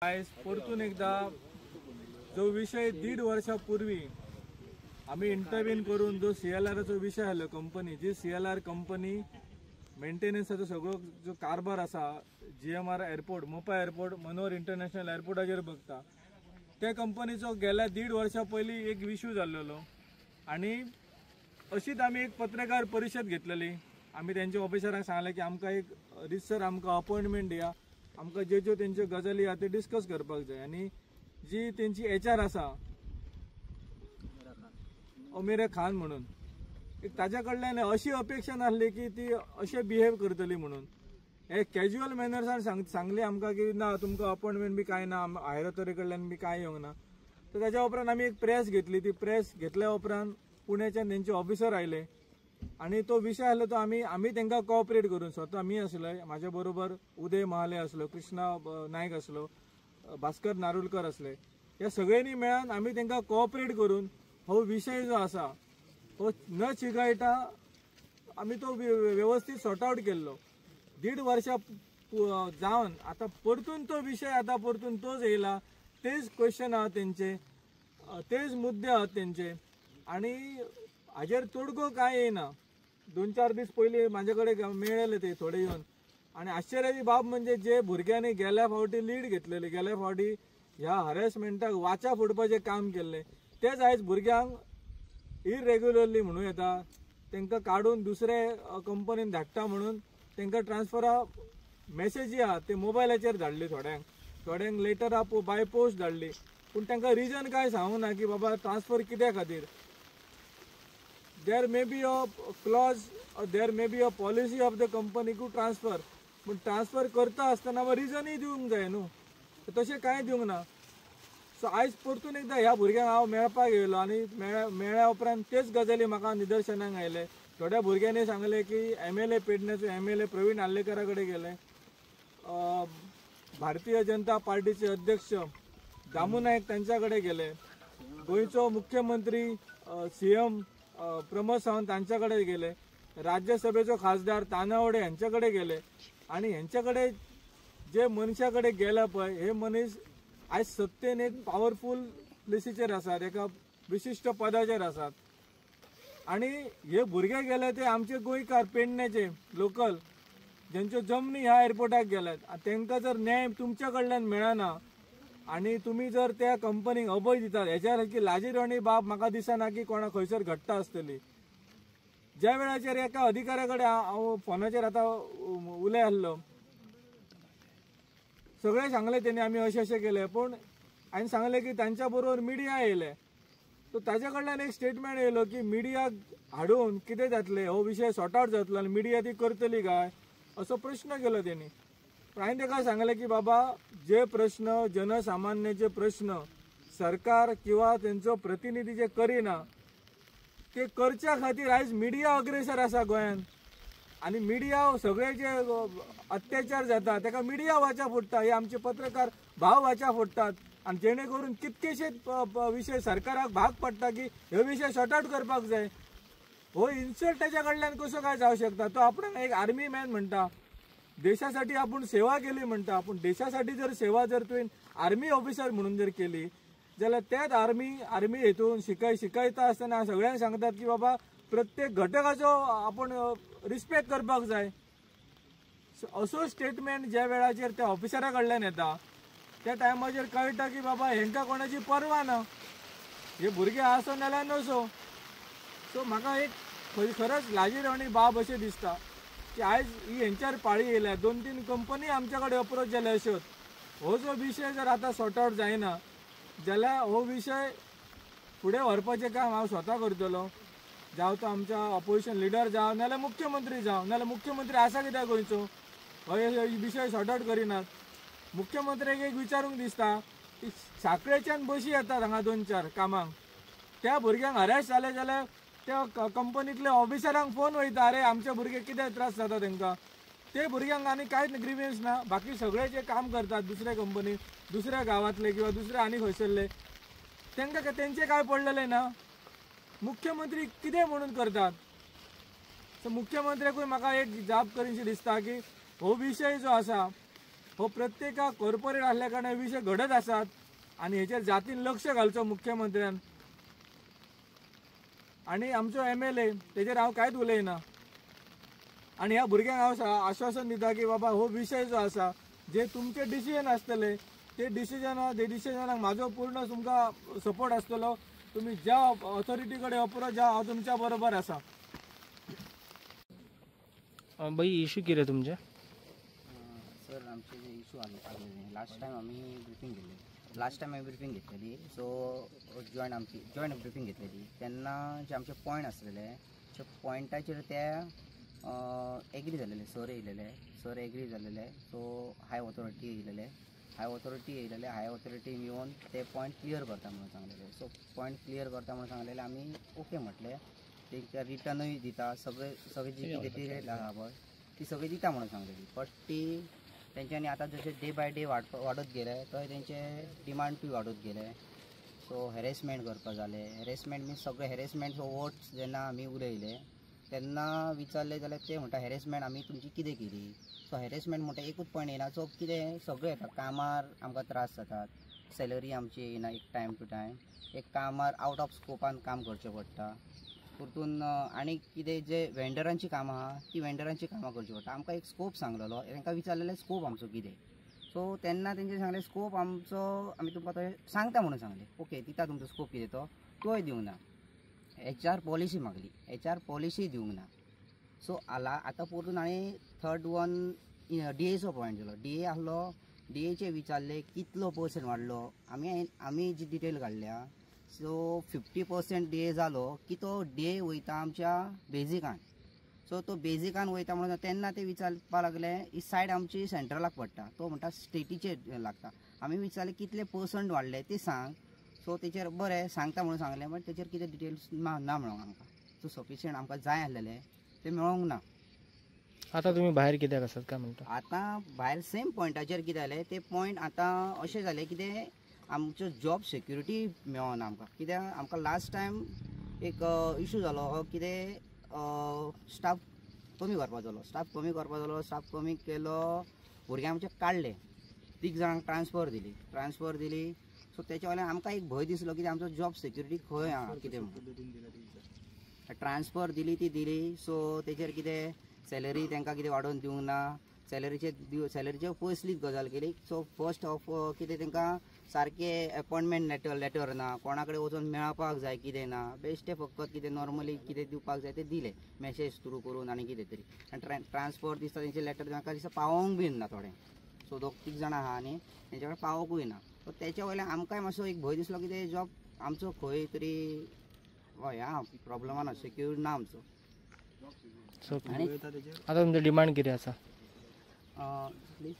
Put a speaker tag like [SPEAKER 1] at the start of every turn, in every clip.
[SPEAKER 1] आज परतून एकदा जो विषय 1.5 वर्षापूर्वी आम्ही इंटरव्हीन करून जो सीएलआरचा विषय आलो कंपनी जी सीएलआर कंपनी मेंटेनन्सचा सगळो जो कारभार असा जीएमआर एअरपोर्ट मोपा एअरपोर्ट मनोहर इंटरनॅशनल एअरपोर्टाचेर बघता त्या कंपनीचो गेल्या 1.5 वर्षा पयली एक इश्यू जाल्लो आणि अशीच आम्ही एक पत्रकार परिषद घेतलेली। आम्ही त्यांच्या ऑफिसरांक सांगले की आमकां एक रिसर आमकां अपॉइंटमेंट दिया, आमकां ज्यो तेंच्यो गजाली आहा ते डिस्कस करपाक जाय। आणि जी तेंची एचआर आसा अमिरा खान म्हणून एक ताच्या कडल्यान अशी अपेक्षा नासली की ती अशें बिहेव करतली म्हणून हे कॅज्युअल मॅनर्सान सांगले आमकां की ना तुमकां अपॉइंटमेंट बी काय ना, हायर ऑथॉरिटी कडल्यान बी काय येवंक ना। तर त्याच्या उपरांत आमी एक प्रेस घेतली। ती प्रेस घेतल्या उपरांत पुण्याच्यान तेंचे ऑफिसर आयले आणि तो विषय आसलो तो आम्ही तांकां कोऑपरेट करून स्वतः मी आसलो, माझ्या बरोबर उदय महाले आसलो, कृष्णा नायक आसलो, भास्कर नारुलकर असले, या सगळ्यांनी मेळून आम्ही तांकां कोऑपरेट करून हो विषय जो आसा तो न चिगायता आम्ही तो व्यवस्थित सॉर्ट आउट केल्लो। 1.5 वर्षा जावन आता परतून तो विषय आता परतून तोच येयला, तेच क्वेश्चन आहात तेंचे, तेच मुद्दे आहात तेंचे आणि हाजेर तोडगो काय येना। 2-4 दीस पयलीं म्हाजे कडेन मेळ्ळे ते थोडे येवन आणि आश्चर्याची बाब म्हणजे जे भुरग्यांनी गेल्या फावटी लीड घेतलेली, गेल्या फावटी ह्या हॅरेसमेंटाक वाचा फोडपाचें काम केल्लें, तेच आयज भुरग्यांक इरेग्युलरली म्हणूं येता, तांकां काडून दुसरे कंपनीन धाडटा म्हणून तांकां ट्रान्सफरा मॅसेजी आहा ते मोबायलाचेर धाडली, थोड्यांक लेटर बाय पोस्ट धाडली, पूण तांकां रिजन काय सांगूंक ना की बाबा ट्रान्सफर कित्या खातीर। There may be a clause or there may be a policy of the company to transfer, पण ट्रान्सफर करता आसतना रिजनय दिवंक जाय न्हू, तशें कांय दिवंक ना। सो आयज परतून एकदा ह्या भुरग्यांक हांव मेळपाक येयलो आणि मेळ्ळ्या उपरांत तेच गजाली म्हाका निदर्शनाक आयले। थोड्या भुरग्यांनी सांगले की MLA पेडण्याचो MLA प्रवीण आल्लेकरा कडेन गेले, भारतीय जनता पार्टीचे अध्यक्ष दामू नायक तांच्या कडेन गेले, गोंयचो मुख्यमंत्री CM प्रमोद सावंत तांच्याकडे गेले, राज्यसभेचो खासदार तानावडे यांच्याकडे गेले आणि यांच्याकडे जे मनशाकडे गेला पळय हे मनीस आज सत्तेन एक पॉवरफुल प्लेसीचेर आसात, एका विशिष्ट पदाचेर आसात आणि हे भुरगे गेले ते आमचे गोंयकार पेडण्याचे लोकल ज्यांच्यो जमनी ह्या एअरपोर्टाक गेल्यात। तांकां जर न्याय तुमच्या कडल्यान मेळना आणि तुम्ही जर त्या कंपनीक अभय दितात हेच्या सारकी लाजिरवाणी बाब म्हाका दिसना की कोणा खंयसर घडटा आसतली। ज्या वेळाचेर एका अधिकाऱ्या कडेन हांव फोनाचेर आतां उलय आसलो, सगळे सांगले तेणी आमी अशें केले, पूण हांवें सांगले की तांच्या बरोबर मिडिया येयले, सो ताच्या कडल्यान एक स्टेटमेंट येयलो की मिडियाक हाडून कितें जातलें, हो विशय सॉर्ट आउट जातलो आनी मिडिया ती करतली काय असो प्रश्न केलो तेणी। पण हांवें ताका सांगले की बाबा जे प्रश्न जनसामान्याचे प्रश्न सरकार किंवा तेंचो प्रतिनिधी जे करिना ते करच्या खातीर आयज मिडिया अग्रेसर आसा गोंयांत आणि मिडिया सगळे जे अत्याचार जाता ताका मिडिया वाचा फोडटा, हे आमचे पत्रकार भाव वाचा फोडटात आणि जेणे करून कितकेशेच विषय सरकाराक भाग पडटा की हे विषय सॉर्ट आउट करपाक जाय। हो इन्सल्ट ताच्या कडल्यान कसो काय जावं शकता। तो आपणाक एक आर्मी मॅन म्हणटा, देशासाठी आपण सेवा केली म्हणटा, पण देशासाठी जर सेवा जर तुवें आर्मी ऑफिसर म्हणून जर केली जाल्यार त्याच आर्मी हेतून शिकयता आसतना सगळ्यांक सांगतात की बाबा प्रत्येक घटकाचो आपण रिस्पेक्ट करपाक जाय। असो स्टेटमेंट ज्या वेळाचेर त्या ऑफिसरा कडल्यान येता त्या टायमाचेर कळटा की बाबा हेंका कोणाची पर्वा ना, हे भुरगे आसो नाल्यार नसो। सो म्हाका एक खरंच लाजिरवाणी बाब अशें दिसता की आयज ही हेंच्यार पाळी येयल्या, 2-3 कंपनी आमच्या कडेन अप्रोच जाल्या अश्योच। हो जो विषय जर आता सॉर्ट आउट जायना जाल्यार हो विषय फुडें व्हरपाचें काम हांव स्वता करतलो, जावं तो आमच्या ऑपोजिशन लिडर जावं नाल्यार मुख्यमंत्री जावं, नाल्यार मुख्यमंत्री आसा कित्याक गोंयचो हो विशय सॉर्ट आउट करिनात। मुख्यमंत्र्याक एक विचारूंक दिसता की साखळेच्यान बशी येतात हांगा 2-4 कामाक, त्या भुरग्यांक हरेस जाले जाल्यार त्या कंपनीतल्या ऑफिसरांक फोन वयता, अरे आमचे भुरगे कितें त्रास जाता तांकां, ते भुरग्यांक आनी कांयच ग्रिव्हन्स ना, बाकी सगळे जे काम करतात दुसऱ्या कंपनीत दुसऱ्या गांवांतले किंवा दुसऱ्या आनी खंयसरले तांकां तेंचे काय पडलेले ना, मुख्यमंत्री कितें म्हणून करतात। सो मुख्यमंत्र्याकूय म्हाका एक जाप करीशी दिसता की हो विषय जो आसा हो प्रत्येका कॉर्पोरेट असल्या कारणान विषय घडत असतात आणि हेचेर जातीन लक्ष घालचो मुख्यमंत्र्यान आणि आमचो MLA तेजेर हांव कांयच उलयना आणि ह्या भुरग्यांक हांव आश्वासन दिता की बाबा हो विषय जो आसा जे तुमचे डिसिजन आसतले ते डिसिजनाक म्हाजो पूर्ण तुमकां सपोर्ट आसतलो तुम्ही ज्या ऑथॉरिटी कडेन अप्रोच जा हांव तुमच्या बरोबर आसा
[SPEAKER 2] भाई इशू कितें तुमचे
[SPEAKER 3] सर आमचे जे इशू आले लास्ट टाइम आम्ही ब्रिफींग घेतलेली सो जॉईंट ब्रिफींग घेतलेली तेन्ना जे आमचे पॉयंट आसलेले ते पॉयंटाचेर ते एग्री जालेले सर एग्री जालेले सो हाय ऑथॉरिटी येयलेले हाय ऑथॉरिटी येवन ते पॉयंट क्लियर करता म्हणून सांगलेले सो पॉयंट क्लियर करता म्हणून सांगलेले आमी ओके म्हटले ते रिटर्नूय दिता सगळे जी कितें डिटेल आहा पळय ती सगळी दिता म्हणून सांगलेली बट ती तेंच्यांनी आतां जशें डे बाय डे वाडत गेले थंय तेंचे डिमांडूय वाडत गेले सो हॅरेसमेंट करपा जाले हॅरेसमेंट मीन्स सगळे हॅरेसमेंट वर्ड्स जेन्ना आमी उलयले तेन्ना विचारले जाल्यार ते म्हणटा हॅरेसमेंट आमी तुमची कितें केली सो हॅरेसमेंट म्हणटा एकूच पॉयंट येना सो कितें सगळें येता कामार आमकां त्रास जातात सॅलरी आमची येना एक टायम टू टायम एक कामार आउट ऑफ स्कोपान काम करचें पडटा परतून आनी कितें जे वेंडरांची कामां आहा ती वेंडरांची कामां करची पडटा आमकां एक स्कोप सांगलेलो तांकां विचारलेलें स्कोप आमचो कितें सो तेन्ना तेंचे सांगलें स्कोप आमचो आमी तुमकां थंय सांगता म्हणून सांगलें ओके दिता तुमचो स्कोप कितें तो तोय दिवंक ना HR पॉलिसी मागली HR पॉलिसी दिवंक ना सो आतां परतून आनी थर्ड वन DAचो पॉयंट दिलो DA आहलो DAचे विचारले कितलो % वाडलो आमी जी डिटेल काडल्या सो 50% DA जालो की तो DA वयता आमच्या बेजिकान सो तो बेजिकान वयता म्हणून तेन्ना ते विचारपा लागले ही सायड आमची सेंट्रलाक पडटा तो म्हणटा स्टेटीचेर लागता आमी विचारले कितले % वाडले ते सांग सो तेचेर बरें सांगता म्हणून सांगलें बट तेचेर कितें डिटेल्स ना मेळोंक आमकां सो सफिशियंट आमकां जाय आसलेले ते मेळोंक ना
[SPEAKER 2] आता तुम्ही भायर कित्याक आसात काय म्हणटा
[SPEAKER 3] आतां भायर सेम पॉयंटाचेर कितें जालें ते पॉयंट आतां अशें जालें कितें आमचो जॉब सेक्युरिटी मेळना आमकां कित्याक आमकां लास्ट टायम एक इशू जालो कितें स्टाफ कमी करपा जालो स्टाफ कमी केलो भुरगे आमचे काडले 3 जाणांक ट्रान्सफर दिली सो तेच्या वयल्यान आमकां एक भंय दिसलो की आमचो जॉब सेक्युरिटी खंय आहा कितें म्हणून ट्रान्सफर दिली सो तेचेर कितें सॅलरी तांकां कितें वाडोवन दिवंक ना सॅलरीचे पयसलीच गजाल केली सो फर्स्ट ऑफ कितें तांकां सारके अपॉयंटमेंट लेटर ना कोणा कडेन वचून मेळपाक जाय कितें ना बेश्टे फकत कितें नॉर्मली कितें दिवपाक जाय तें दिलें मॅसेज थ्रू करून आनी कितें तरी आनी ट्रान्सफर दिसता तेंचे लेटर म्हाका दिसता पावोंक बीन ना थोडें सो 2-3 जाणां आहा आनी तेंच्या कडेन पावोंकूय ना सो तेच्या वयल्यान आमकांय मातसो एक भंय दिसलो की ते जॉब आमचो खंय तरी ह्या प्रॉब्लमान सेक्यूर ना आमचो
[SPEAKER 2] आनी आता तुमचो डिमांड कितें आसा
[SPEAKER 3] प्लीज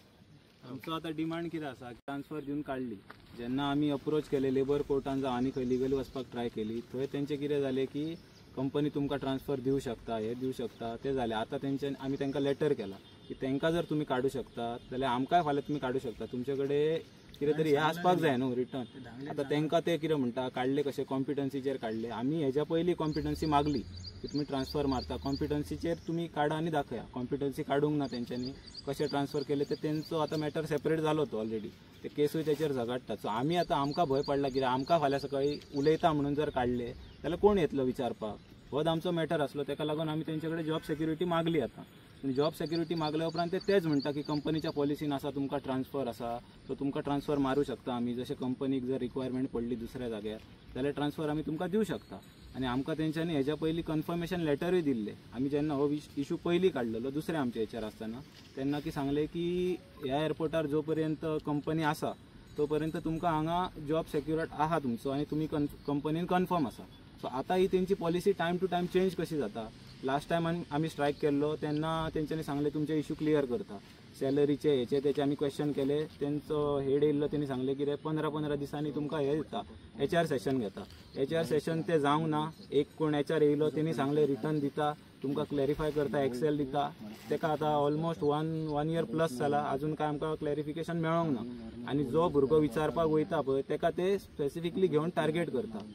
[SPEAKER 4] आमचो आतां डिमांड कितें आसा ट्रान्सफर दिवन काडली जेन्ना आमी अप्रोच केले लेबर कोर्टान जावं आनी खंय लिगली वचपाक ट्राय केली थंय तेंचें कितें जालें की कंपनी तुमकां ट्रान्सफर दिवं शकता हे दिवं शकता तें जालें आतां तेंच्यान आमी तांकां लेटर केला की तांकां जर तुमी काडूं शकता जाल्यार आमकांय फाल्यां तुमी काडूं शकता तुमचे कडेन कितें तरी हें आसपाक जाय न्हू रिटर्न आतां तांकां ते कितें म्हणटा काडले कशें कॉम्पिटन्सीचेर काडले आमी हेज्या पयलीं कॉम्पिटन्सी मागली की तुमी ट्रान्सफर मारता कॉम्पिटन्सीचेर तुमी काडा आनी दाखया कॉम्पिटन्सी काडूंक ना तेंच्यांनी कशें ट्रान्सफर केले ते तेंचो आतां मॅटर सेपरेट जालो तो ऑलरेडी ते केसूय तेचेर झगडटात सो आमी आतां आमकां भंय पडला कित्याक आमकां फाल्यां सकाळीं उलयता म्हणून जर काडले जाल्यार कोण येतलो विचारपाक होच आमचो मॅटर आसलो तेका लागून आमी तेंचे कडेन जॉब सेक्युरिटी मागली आतां आनी जॉब सेक्युरिटी मागल्या उपरांत तेच म्हणटा की कंपनीच्या पॉलिसीन आसा तुमकां ट्रान्सफर आसा सो तुमकां ट्रान्सफर मारूं शकता आमी जशें कंपनीक जर रिक्वायरमेंट पडली दुसऱ्या जाग्यार जाल्यार ट्रान्सफर आमी तुमकां दिवं शकता आनी आमकां तेंच्यांनी हेज्या पयलीं कन्फर्मेशन लेटरूय दिल्ले आमी जेन्ना हो इशू पयलीं काडलेलो दुसऱ्या आमच्या हेचेर आसतना तेन्ना की सांगलें की ह्या एअरपोर्टार जो पर्यंत कंपनी आसा तो पर्यंत तुमकां हांगा जॉब सेक्युर्ड आहा तुमचो आनी तुमी कंपनीन कन्फर्म आसा सो आतां ही तेंची policy time to time change कशी जाता लास्ट टायम आमी स्ट्रायक केल्लो तेन्ना तेंच्यांनी सांगलें तुमचे इशू क्लियर करता सॅलरीचे हेचे तेचे आमी क्वेश्चन केले तेंचो हेड येयल्लो तेणी सांगलें कितें 15-15 दिसांनी तुमकां हे दिता HR सेशन घेता HR सेशन ते जावंक ना एक कोण HR येयलो तेणी सांगलें रिटर्न दिता तुमकां क्लॅरिफाय करता एक्सेल दिता तेका आतां ऑलमोस्ट वन इयर प्लस जाला अजून काय आमकां क्लॅरिफिकेशन मेळोंक ना आनी जो भुरगो विचारपाक वयता पळय तेका ते स्पेसिफिकली घेवन टार्गेट करता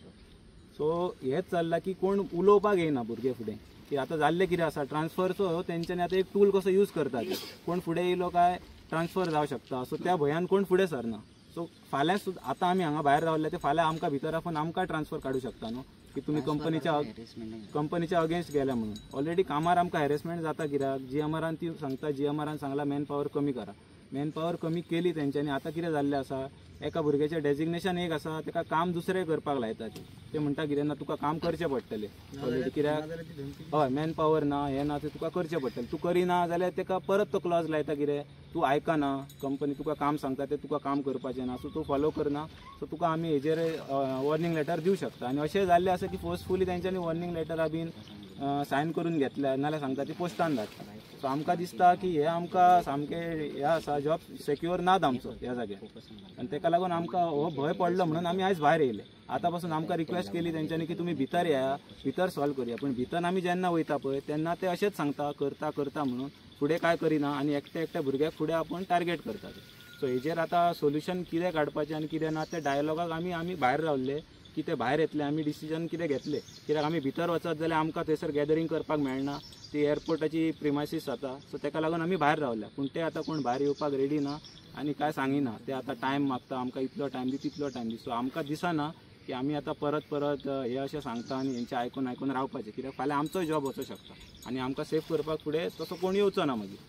[SPEAKER 4] सो हेच चल्लां की कोण उलोवपाक येयना भुरगे फुडें की आतां जाल्लें कितें आसा ट्रान्सफरचो तेंच्यांनी आतां एक टूल कसो यूज करतात कोण फुडें येयलो काय ट्रान्सफर जावं शकता. सो त्या भंयान कोण फुडें सरना. सो फाल्यां सुद्दां आतां आमी हांगा भायर रावले ते फाल्यां आमकां भितर आपूण आमकां ट्रान्सफर काडूं शकता न्हू की तुमी कंपनीच्या अगेन्स्ट गेल्या म्हणून. ऑलरेडी कामार आमकां हॅरेसमेंट जाता कित्याक GMRान ती सांगता, GMRान सांगला मॅन पॉवर कमी करा. मॅन पॉवर कमी केली तेंच्यांनी. आतां कितें जाल्लें आसा, एका भुरग्याचें डेजिग्नेशन एक आसा, तेका काम दुसरें करपाक लायता ते म्हणटा कितें ना तुका काम करचें पडटलें ऑलरेडी कित्याक हय मॅन पॉवर ना हें ना तें तुका करचें पडटलें. तूं करिना जाल्यार तेका परत तो क्लॉज लायता कितें तूं आयकना, कंपनी तुका काम सांगता तें तुका काम करपाचें ना, सो तूं फॉलो करना, सो तुका आमी हेजेर वॉर्निंग लेटर दिवं शकता. आनी अशें जाल्लें आसा की फोर्सफुली तेंच्यांनी वॉर्निंग लेटरां बीन सायन करून घेतल्या नाल्यार सांगता ती पोस्टान धाडटा. सो आमकां दिसता की हे आमकां सामकें हें आसा, जॉब सेक्युअर नात आमचो ह्या जाग्यार. आनी तेका लागून आमकां हो भंय पडलो म्हणून आमी आयज भायर येयले. आतां पासून आमकां रिक्वेस्ट केली तेंच्यांनी की तुमी भितर या, भितर सॉल्व करुया. पूण भितर आमी जेन्ना वयता पळय तेन्ना ते अशेंच सांगता करता म्हणून फुडें काय करिना आनी एकट्या भुरग्याक फुडें आपूण टार्गेट करतात. सो हेजेर आतां सोल्युशन कितें काडपाचें आनी कितें ना तें डायलॉगाक आमी भायर रावल्ले की ते भायर येतले. आमी डिसिजन कितें घेतले कित्याक आमी भितर वचत जाल्यार आमकां थंयसर गॅदरींग करपाक मेळना, ती एअरपोर्टाची प्रिमायसीस जाता. सो तेका लागून आमी भायर रावल्या. पूण ते आतां कोण भायर येवपाक रेडी ना आनी काय सांगिना. ते आतां टायम मागता आमकां, इतलो टायम दी तितलो टायम दी. सो आमकां दिसना की आमी आतां परत हे अशें सांगता आनी हेंचें आयकून रावपाचें कित्याक फाल्यां आमचोय जॉब वचूं शकता आनी आमकां सेफ करपाक फुडें तसो कोण येवचो ना मागीर.